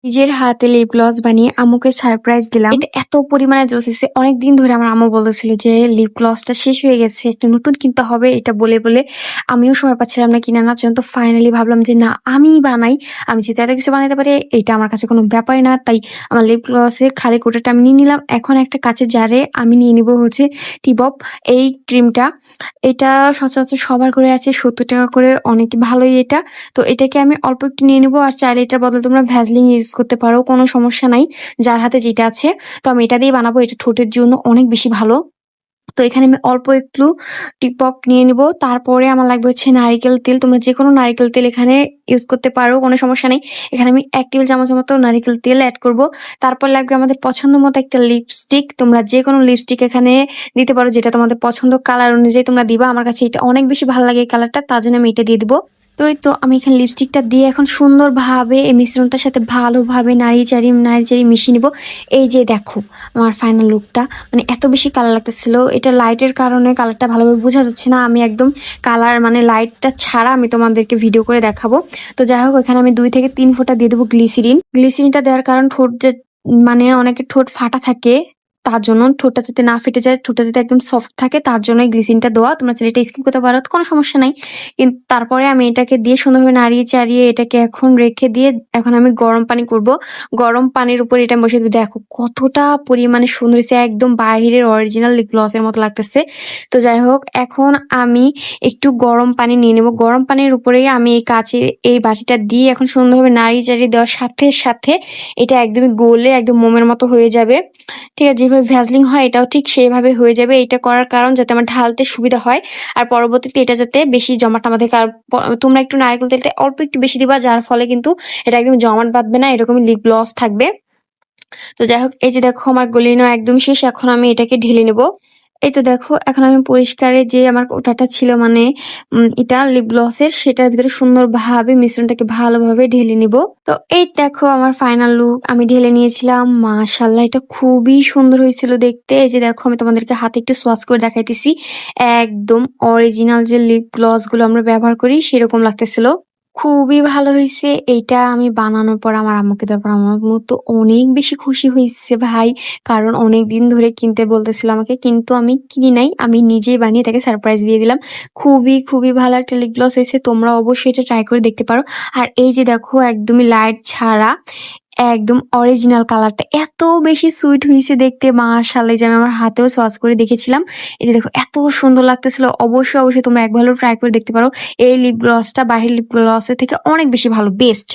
নিজের হাতে lip gloss বানিয়ে আম্মুকে সারপ্রাইজ দিলাম। এটা এত পরিমাণে জোস হইছে। অনেকদিন ধরে আমার আম্মু বলতেছিল যে লিপ গ্লসটা শেষ হয়ে গেছে, একটা নতুন কিনতে হবে। এটা বলে বলে আমিও সময় পাচ্ছিলাম না কিনা না জন্য। তো ফাইনালি ভাবলাম যে না, আমিই বানাই। আমি যেহেতু এত কিছু বানাতে পারি, এটা আমার কাছে কোনো ব্যাপারই না। তাই আমার লিপ গ্লসের খালি কোটাটা আমি নিয়ে নিলাম। এখন একটা কাঁচের জারে আমি নিয়ে নিব হচ্ছে টিবব এই ক্রিমটা। এটা সচরাচর সবার ঘরে আছে, 70 টাকা করে, অনেক ভালোই এটা। তো এটাকে আমি অল্প একটু নিয়ে নিবো। আর চাইলে এটার বদলে তোমরা ভ্যাসলিন ইউজ করতে পারো, কোনো সমস্যা নাই, যার হাতে যেটা আছে। তো আমি এটা দিয়ে বানাবো, এটা ঠোঁটের জন্য অনেক বেশি ভালো। তো এখানে আমি অল্প একটু টিপক নিয়ে নিব। তারপরে আমার লাগবে হচ্ছে নারিকেল তেল। তোমরা যে কোনো নারিকেল তেল এখানে ইউজ করতে পারো, কোনো সমস্যা নেই। এখানে আমি 1 টেবিল চামচের মতো নারিকেল তেল অ্যাড করব। তারপর লাগবে আমাদের পছন্দ মতো একটা লিপস্টিক। তোমরা যে কোনো লিপস্টিক এখানে দিতে পারো, যেটা তোমাদের পছন্দ কালার অনুযায়ী তোমরা দিবা। আমার কাছে এটা অনেক বেশি ভালো লাগে এই কালারটা, তার জন্য আমি এটা দিয়ে দিব। তো এই তো আমি এখানে লিপস্টিকটা দিয়ে এখন সুন্দরভাবে এই মিশ্রণটার সাথে ভালোভাবে নাড়িয়ে চাড়িয়ে মিশিয়ে নিব। এই যে দেখো আমার ফাইনাল লুকটা, মানে এত বেশি কালার লাগতেছিল। এটা লাইটের কারণে কালারটা ভালোভাবে বোঝা যাচ্ছে না। আমি একদম কালার মানে লাইটটা ছাড়া আমি তোমাদেরকে ভিডিও করে দেখাবো। তো যাই হোক, এখানে আমি 2 থেকে 3 ফোঁটা দিয়ে দেবো গ্লিসিরিন। গ্লিসিরিনটা দেওয়ার কারণ ঠোঁট যে মানে অনেকের ঠোঁট ফাটা থাকে, তার জন্য ঠোঁটটা যাতে না ফেটে যায়, ঠোঁটটা যাতে একদম সফট থাকে, তার জন্য এই গ্লিসিনটা দেওয়া। তোমরা চাইলে এটা স্কিপ করতে পারো, কোনো সমস্যা নাই। কিন্তু তারপরে আমি এটাকে দিয়ে সুন্দরভাবে নাড়িয়ে চাড়িয়ে এটাকে এখন রেখে দিয়ে এখন আমি গরম পানি করব। গরম পানির উপর এটা বসে দেবো। দেখো কতটা পরিমাণে সুন্দর হয়েছে, একদম বাহিরের অরিজিনাল লিপ গ্লসের মতো লাগতেছে। তো যাই হোক, এখন আমি একটু গরম পানি নিয়ে নেবো। গরম পানির উপরেই আমি এই কাচের এই বাটিটা দিয়ে এখন সুন্দরভাবে নাড়িয়ে চাড়িয়ে দেওয়ার সাথে সাথে এটা একদমই গলে একদম মোমের মতো হয়ে যাবে। ঠিক আছে, যেভাবে ভ্যাসলিন হয় এটাও ঠিক সেইভাবে হয়ে যাবে। এটা করার কারণ যাতে আমার ঢালতে সুবিধা হয়, আর পরবর্তীতে এটা যাতে বেশি জমাট না থাকে। আর তোমরা একটু নারকেল তেলটা অল্প একটু বেশি দিবা, যার ফলে কিন্তু এটা একদম জমাট বাঁধবে না, এরকমই লিপ গ্লস থাকবে। তো যাই হোক, এই যে দেখো আমার গলিয়ে নেওয়া একদম শেষ। এখন আমি এটাকে ঢেলে নেব। এই তো দেখো, এখন আমি পরিষ্কারে যে আমার ওটাটা ছিল মানে এটা লিপ গ্লসের, সেটার ভিতরে সুন্দরভাবে মিশ্রণটাকে ভালোভাবে ঢেলে নিব। তো এই দেখো আমার ফাইনাল লুক আমি ঢেলে নিয়েছিলাম। মাশাআল্লাহ, এটা খুবই সুন্দর হয়েছিল দেখতে। এই যে দেখো, আমি তোমাদেরকে হাতে একটু সোয়াচ করে দেখাইতেছি। একদম অরিজিনাল যে লিপ গ্লস গুলো আমরা ব্যবহার করি সেরকম লাগতেছিল। খুবই ভালো হয়েছে। এইটা আমি বানানোর পর আমার আম্মুকে দেওয়ার পর আমার আম্মু তো অনেক বেশি খুশি হয়েছে ভাই। কারণ অনেক দিন ধরে কিনতে বলতেছিল আমাকে, কিন্তু আমি কিনি নাই, আমি নিজেই বানিয়ে তাকে সারপ্রাইজ দিয়ে দিলাম। খুবই খুবই ভালো একটা লিপ গ্লস হয়েছে, তোমরা অবশ্যই এটা ট্রাই করে দেখতে পারো। আর এই যে দেখো, একদমই লাইট ছাড়া একদম অরিজিনাল কালারটা এত বেশি সুইট হয়েছে দেখতে। মাশাআল্লাহ, যে আমি আমার হাতেও সোয়াচ করে দেখেছিলাম। এই যে দেখো এত সুন্দর লাগতেছিল। অবশ্যই অবশ্যই তোমরা একবার হলেও ট্রাই করে দেখতে পারো। এই লিপ গ্লসটা বাহির লিপ গ্লসের থেকে অনেক বেশি ভালো, বেস্ট।